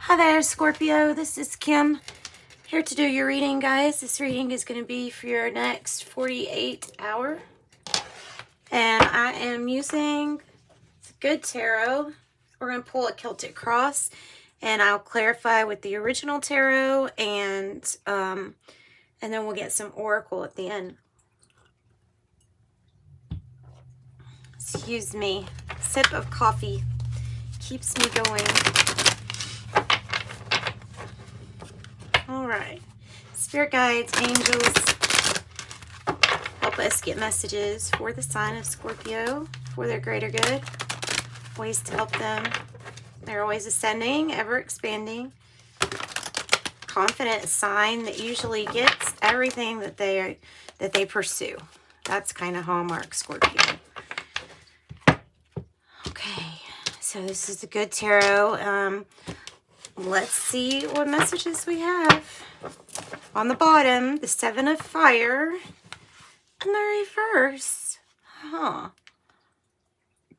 Hi there, Scorpio. This is Kim here to do your reading, guys. This reading is going to be for your next 48 hour. And I am using Good Tarot. We're going to pull a Celtic cross, and I'll clarify with the original tarot, and then we'll get some oracle at the end. Excuse me. Sip of coffee keeps me going. All right. Spirit guides, angels, help us get messages for the sign of Scorpio for their greater good. Ways to help them. They're always ascending, ever expanding. Confident sign that usually gets everything that they pursue. That's kind of hallmark Scorpio. Okay, so this is the Good Tarot. Let's see what messages we have. On the bottom, the Seven of Fire and the reverse.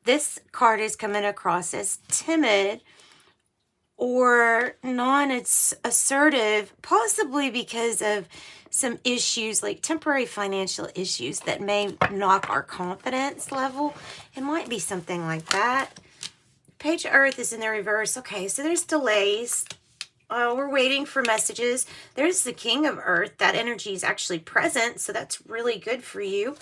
This card is coming across as timid or non-assertive, possibly because of some issues like temporary financial issues that may knock our confidence level. It might be something like that. Page of Earth is in the reverse. Okay, so there's delays. We're waiting for messages. There's the King of Earth. That energy is actually present, so that's really good for you.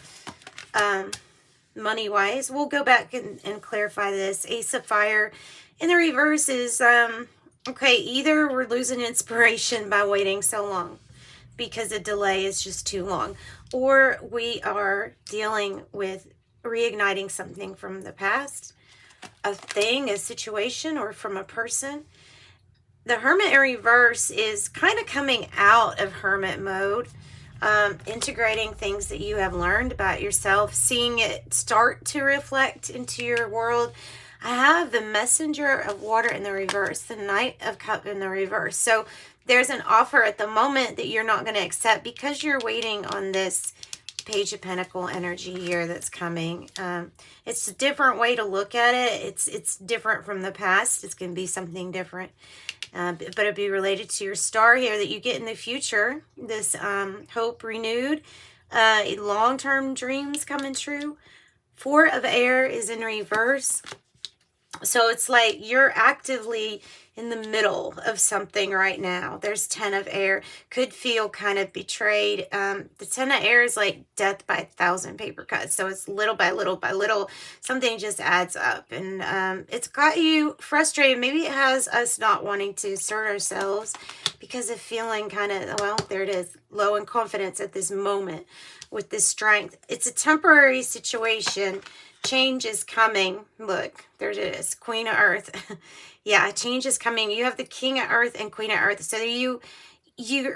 Money-wise, we'll go back and clarify this. Ace of Fire in the reverse is, okay, either we're losing inspiration by waiting so long because the delay is just too long, or we are dealing with reigniting something from the past. A thing, a situation, or from a person. The Hermit in reverse is kind of coming out of hermit mode, integrating things that you have learned about yourself, seeing it start to reflect into your world. I have the Messenger of Water in the reverse, the Knight of Cup in the reverse. So there's an offer at the moment that you're not going to accept because you're waiting on this Page of Pentacle energy here that's coming. It's a different way to look at it. It's different from the past. It's going to be something different. But it'll be related to your star here that you get in the future. This hope renewed. Long-term dreams coming true. Four of Air is in reverse. So it's like you're actively in the middle of something right now. There's 10 of Air. Could feel kind of betrayed. The 10 of Air is like death by 1,000 paper cuts. So it's little by little by little. Something just adds up. And it's got you frustrated. Maybe it has us not wanting to assert ourselves because of feeling kind of, well, there it is, low in confidence at this moment with this strength. It's a temporary situation. Change is coming. Look, there it is. Queen of Earth. Yeah, change is coming. You have the King of Earth and Queen of Earth. So you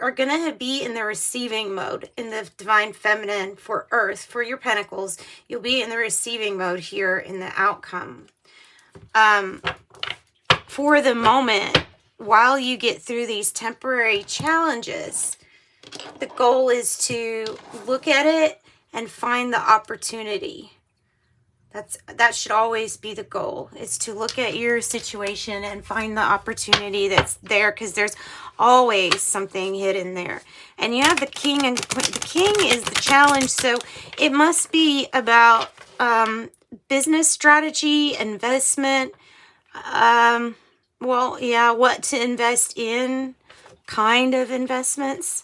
are going to be in the receiving mode in the Divine Feminine for Earth, for your Pentacles. You'll be in the receiving mode here in the outcome. For the moment, while you get through these temporary challenges, the goal is to look at it and find the opportunity. That should always be the goal, is to look at your situation and find the opportunity that's there, because there's always something hidden there. And you have the King, and the King is the challenge, so it must be about business strategy, investment, well, yeah, what to invest in, kind of investments.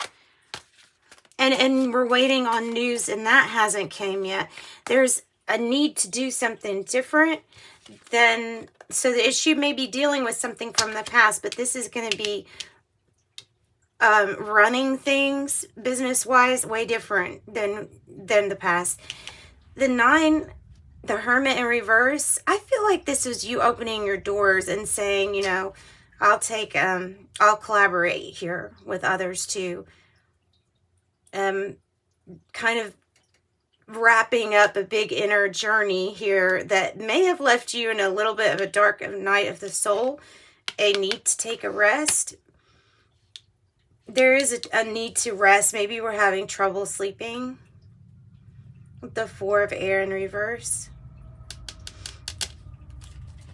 And we're waiting on news, and that hasn't came yet. There's a need to do something different than, so the issue may be dealing with something from the past, but this is going to be running things business-wise way different than the past. The 9, the Hermit in reverse, I feel like this is you opening your doors and saying, you know, I'll collaborate here with others too. Kind of wrapping up a big inner journey here that may have left you in a little bit of a dark night of the soul, a need to take a rest. There is a need to rest. Maybe we're having trouble sleeping. The 4 of Air in reverse.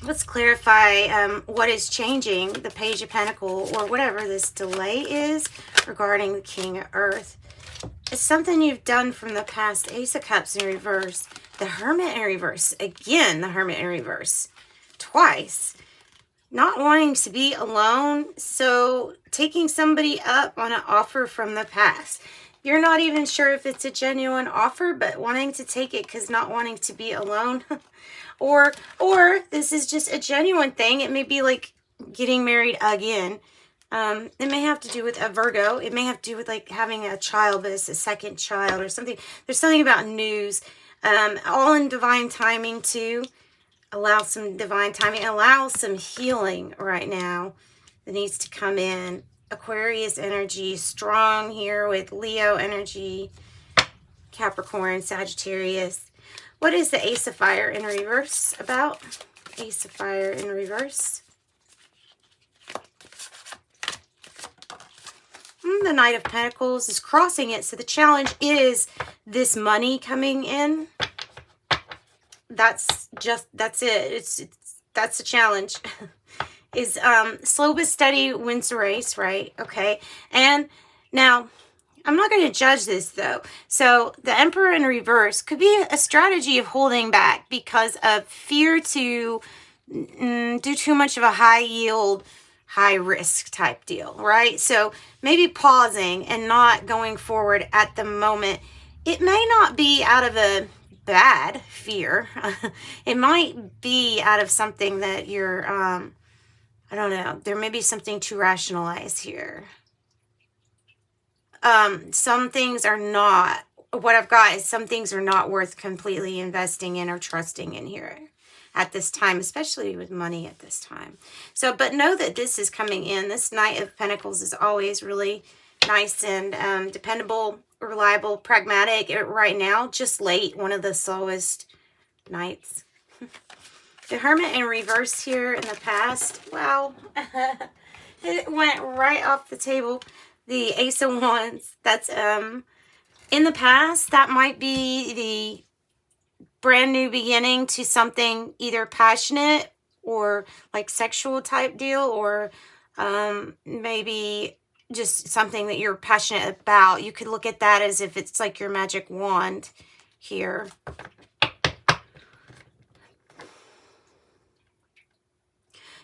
Let's clarify what is changing the Page of Pentacles, or whatever this delay is regarding the King of Earth. It's something you've done from the past. Ace of Cups in reverse. The Hermit in reverse. Again, the Hermit in reverse. Twice. Not wanting to be alone. So taking somebody up on an offer from the past. You're not even sure if it's a genuine offer, but wanting to take it because not wanting to be alone. Or this is just a genuine thing. It may be like getting married again. It may have to do with a Virgo. It may have to do with like having a child, but it's a second child or something. There's something about news. All in divine timing too. Allow some divine timing. Allow some healing right now that needs to come in. Aquarius energy, strong here with Leo energy, Capricorn, Sagittarius. What is the Ace of Fire in reverse about? Ace of Fire in reverse. The Knight of Pentacles is crossing it. So the challenge is this money coming in. That's it. That's the challenge. Is slow but steady wins the race, right? Okay. And now, I'm not going to judge this though. So the Emperor in reverse could be a strategy of holding back because of fear to do too much of a high yield, high risk type deal, right? So maybe pausing and not going forward at the moment. It may not be out of a bad fear. It might be out of something that you're, I don't know. There may be something to rationalize here. Some things are not, what I've got is some things are not worth completely investing in or trusting in here at this time, especially with money at this time. So, but know that this is coming in. This Knight of Pentacles is always really nice and dependable, reliable, pragmatic. Right now, just late, one of the slowest nights. The Hermit in reverse here in the past. Wow. It went right off the table. The Ace of Wands, that's in the past, that might be the brand new beginning to something either passionate or like sexual type deal, or maybe just something that you're passionate about. You could look at that as if it's like your magic wand here.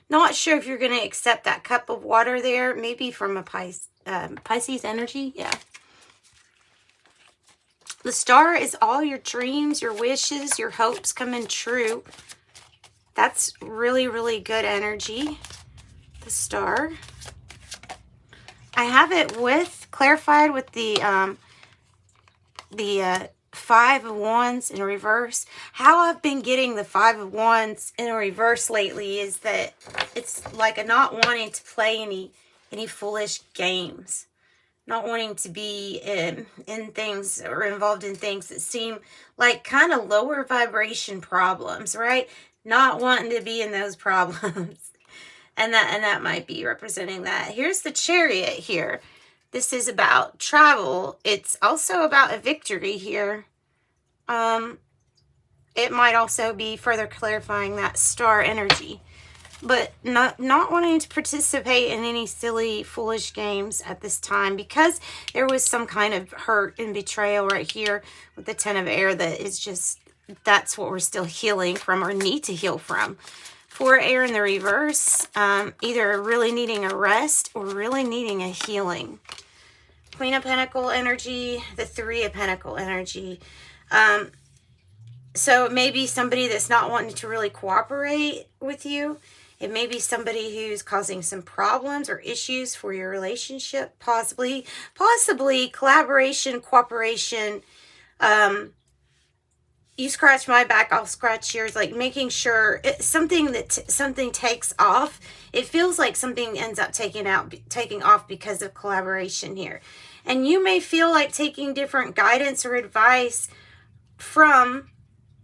Not sure if you're going to accept that cup of water there, maybe from a Pisces energy, yeah. The Star is all your dreams, your wishes, your hopes coming true. That's really, really good energy. The Star. I have it clarified with the Five of Wands in reverse. How I've been getting the Five of Wands in reverse lately is that it's like a not wanting to play any foolish games. Not wanting to be in things or involved in things that seem like kind of lower vibration problems, right? Not wanting to be in those problems. and that might be representing that. Here's the Chariot here. This is about travel. It's also about a victory here. It might also be further clarifying that Star energy. But not wanting to participate in any silly, foolish games at this time, because there was some kind of hurt and betrayal right here with the Ten of Air that is just, that's what we're still healing from or need to heal from. Four Air in the reverse, either really needing a rest or really needing a healing. Queen of Pentacle energy, the Three of Pentacle energy. So it may be somebody that's not wanting to really cooperate with you. It may be somebody who's causing some problems or issues for your relationship, possibly collaboration, cooperation. You scratch my back, I'll scratch yours, like making sure something takes off. It feels like something ends up taking off because of collaboration here. And you may feel like taking different guidance or advice from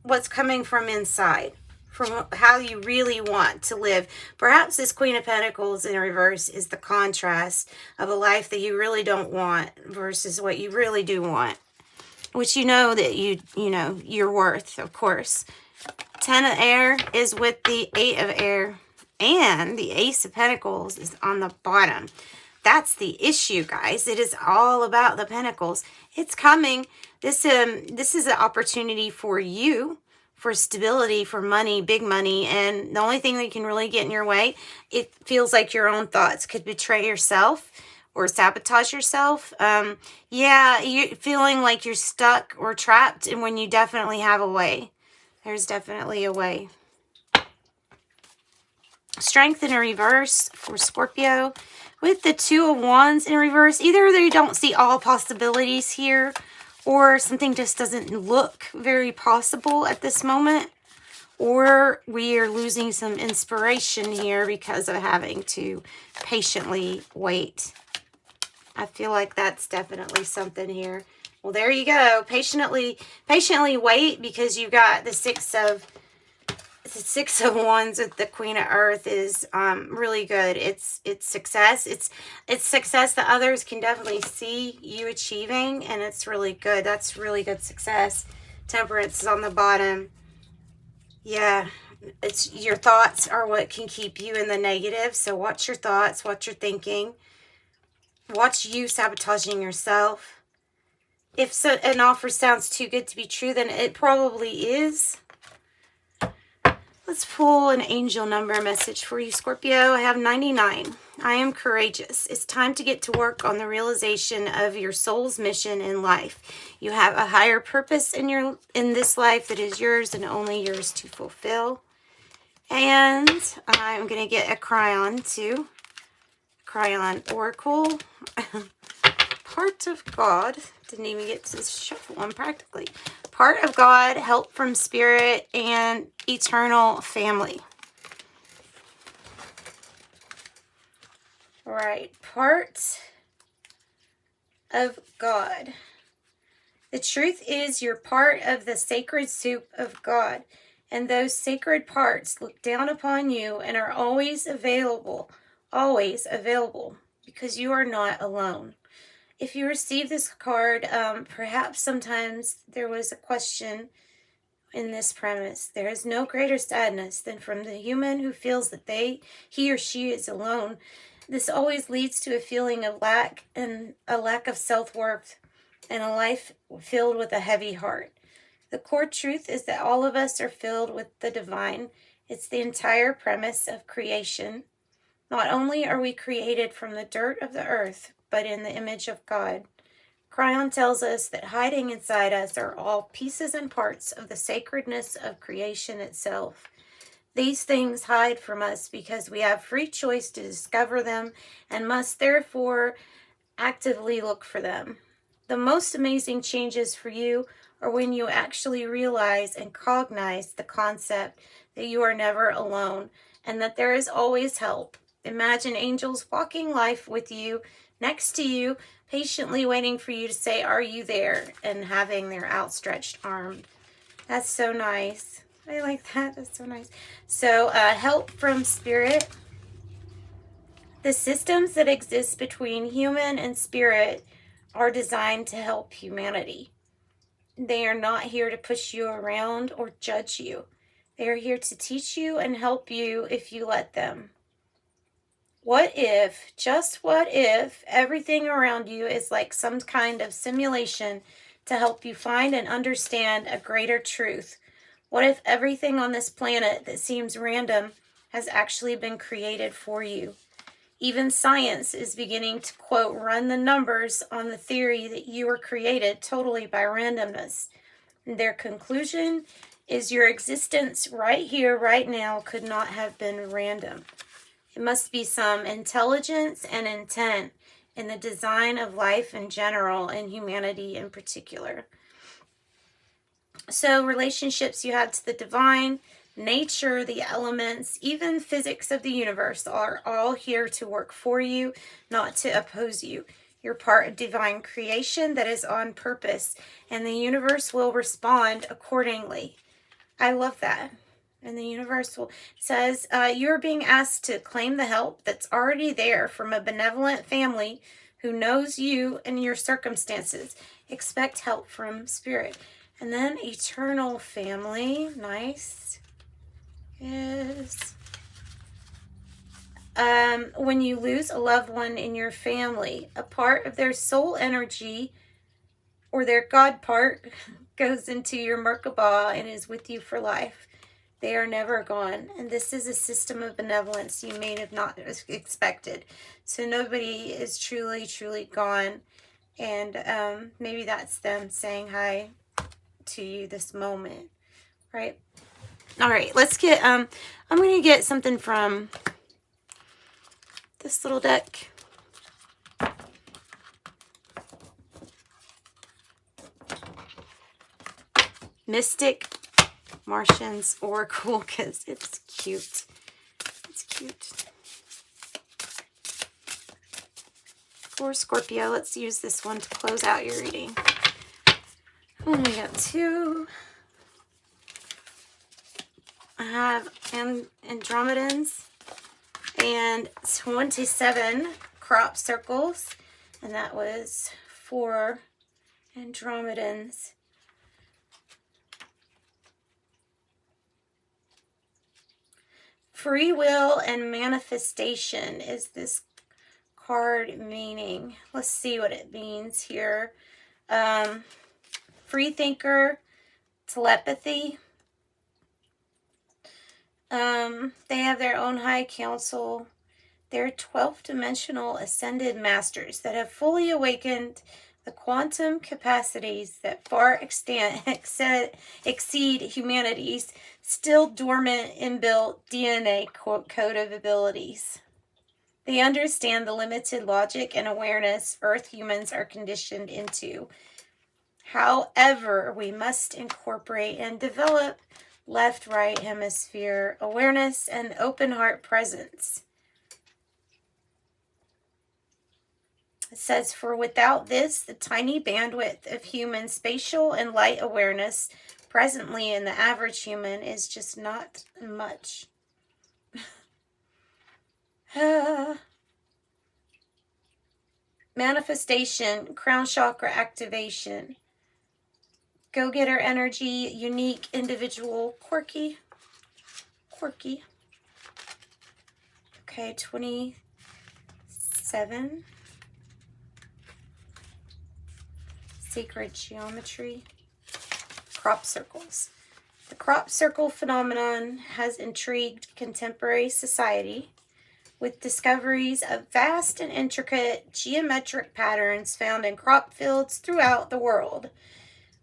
what's coming from inside, from how you really want to live. Perhaps this Queen of Pentacles in reverse is the contrast of a life that you really don't want versus what you really do want, which you know that you know you're worth, of course. Ten of Air is with the Eight of Air. And the Ace of Pentacles is on the bottom. That's the issue, guys. It is all about the Pentacles. It's coming. This is an opportunity for you, for stability, for money, big money. And the only thing that can really get in your way, it feels like your own thoughts could betray yourself or sabotage yourself. Yeah, you're feeling like you're stuck or trapped, and when you definitely have a way. There's definitely a way. Strength in a reverse for Scorpio. With the Two of Wands in reverse, either they don't see all possibilities here, or something just doesn't look very possible at this moment, or we are losing some inspiration here because of having to patiently wait. I feel like that's definitely something here. Well, there you go. Patiently wait, because you got the Six of Wands with the Queen of Earth is really good. It's success. It's success that others can definitely see you achieving, and it's really good. That's really good success. Temperance is on the bottom. Yeah, it's your thoughts are what can keep you in the negative. So watch your thoughts, watch your thinking. Watch you sabotaging yourself. If so, an offer sounds too good to be true, then it probably is. Let's pull an angel number message for you, Scorpio. I have 99. I am courageous. It's time to get to work on the realization of your soul's mission in life. You have a higher purpose in this life that is yours and only yours to fulfill. And I'm going to get a Cryon too. Cryon Oracle. Part of God. Didn't even get to shuffle one practically. Part of God, help from spirit, and eternal family. All right, part of God. The truth is you're part of the sacred soup of God, and those sacred parts look down upon you and are always available, because you are not alone. If you receive this card, perhaps sometimes there was a question in this premise. There is no greater sadness than from the human who feels that he or she is alone. This always leads to a feeling of lack, and a lack of self-worth, and a life filled with a heavy heart. The core truth is that all of us are filled with the divine. It's the entire premise of creation. Not only are we created from the dirt of the earth, but in the image of God. Cryon tells us that hiding inside us are all pieces and parts of the sacredness of creation itself. These things hide from us because we have free choice to discover them and must therefore actively look for them. The most amazing changes for you are when you actually realize and cognize the concept that you are never alone and that there is always help. Imagine angels walking life with you, next to you, patiently waiting for you to say, "Are you there?" and having their outstretched arm. That's so nice. I like that. That's so nice. So, help from spirit. The systems that exist between human and spirit are designed to help humanity. They are not here to push you around or judge you. They are here to teach you and help you if you let them. What if, just what if, everything around you is like some kind of simulation to help you find and understand a greater truth? What if everything on this planet that seems random has actually been created for you? Even science is beginning to, quote, run the numbers on the theory that you were created totally by randomness. And their conclusion is your existence right here, right now, could not have been random. It must be some intelligence and intent in the design of life in general and humanity in particular. So relationships you have to the divine, nature, the elements, even physics of the universe are all here to work for you, not to oppose you. You're part of divine creation that is on purpose, and the universe will respond accordingly. I love that. And the universe says you're being asked to claim the help that's already there from a benevolent family who knows you and your circumstances. Expect help from spirit. And then eternal family, nice, is when you lose a loved one in your family, a part of their soul energy or their God part goes into your Merkaba and is with you for life. They are never gone. And this is a system of benevolence you may have not expected. So nobody is truly, truly gone. And maybe that's them saying hi to you this moment, right? All right, let's get, I'm going to get something from this little deck. Mystic Martians Oracle, because it's cute. It's cute. For Scorpio, let's use this one to close out your reading. Oh, we got 2. I have Andromedans and 27 crop circles, and that was 4 Andromedans. Free will and manifestation is this card meaning. Let's see what it means here. Free thinker, telepathy. They have their own high council. They're 12th dimensional ascended masters that have fully awakened the quantum capacities that far exceed humanity's still dormant inbuilt DNA code of abilities. They understand the limited logic and awareness Earth humans are conditioned into. However, we must incorporate and develop left-right hemisphere awareness and open heart presence. It says, for without this, the tiny bandwidth of human spatial and light awareness presently in the average human is just not much. Manifestation, crown chakra activation. Go-getter energy, unique, individual, quirky. Okay, 27. Sacred geometry. Crop circles. The crop circle phenomenon has intrigued contemporary society with discoveries of vast and intricate geometric patterns found in crop fields throughout the world,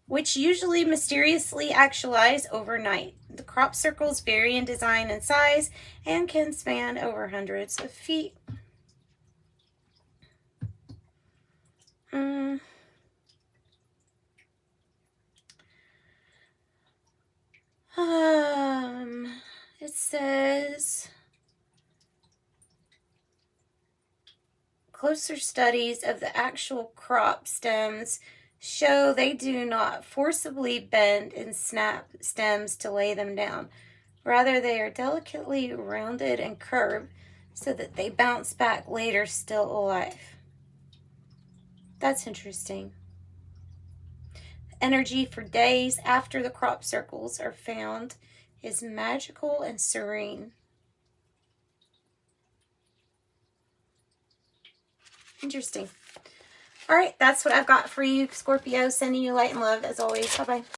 which usually mysteriously actualize overnight. The crop circles vary in design and size and can span over hundreds of feet. It says closer studies of the actual crop stems show they do not forcibly bend and snap stems to lay them down. Rather, they are delicately rounded and curved so that they bounce back later still alive. That's interesting. Energy for days after the crop circles are found is magical and serene. Interesting. All right, that's what I've got for you, Scorpio. Sending you light and love as always. Bye-bye.